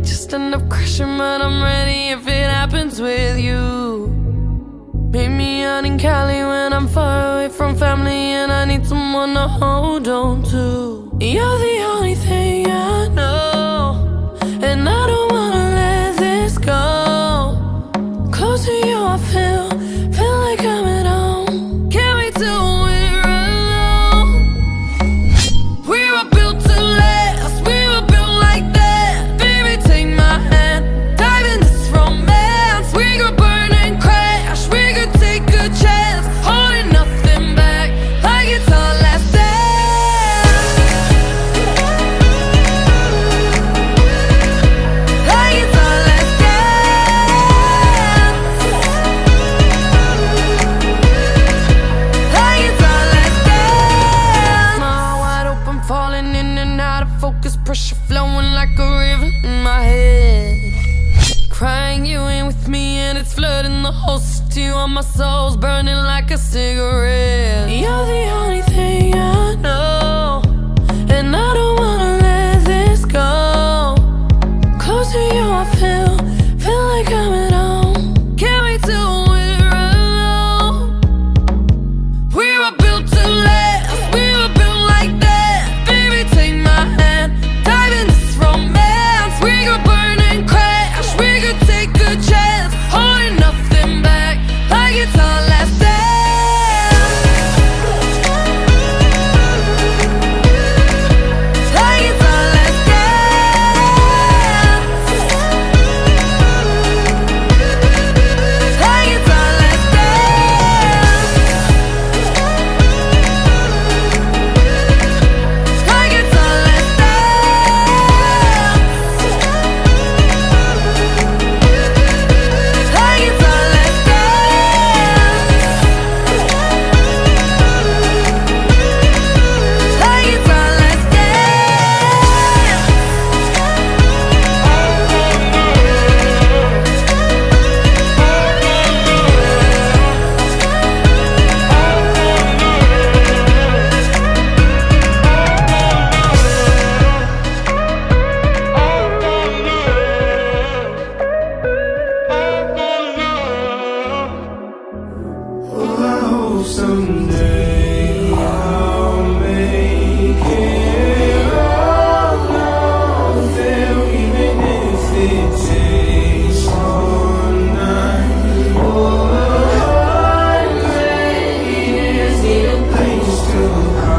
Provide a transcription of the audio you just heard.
might just end up crashing, but I'm ready if it happens with you. Meet me out in Cali when I'm far away from family and I need someone to hold on to. You're the only thing I know, and I don't wanna let this go. Close to you I feel like coming home. Can't wait till we're alone. We were built to last, we were built like that. Baby, take my hand, dive in this romance. We could burn and crash, we could take a chance, holding nothing back, like it's our last dance. Like it's our last dance. Like it's our last dance. My heart wide open, falling in and out of focus, pressure flowing like a river in my head. Crying you ain't with me and it's flooding the whole city while my soul's burning like a cigarette. You're the only thing I know, and I don't wanna let this go. Close to you I feel like coming home. Can't wait till we're alone. We were built to last, we were built like that. Baby, take my hand, dive in this romance. We could burn and crash, we could take a chance, holding nothing back, like it's our last dance. Like it's our last dance. Like it's our last dance. Like it's our last dance. Like it's our last dance. Like it's our last Oh, I hope someday I'll make it all out there, even if it takes all night. Oh, I need a place to hide.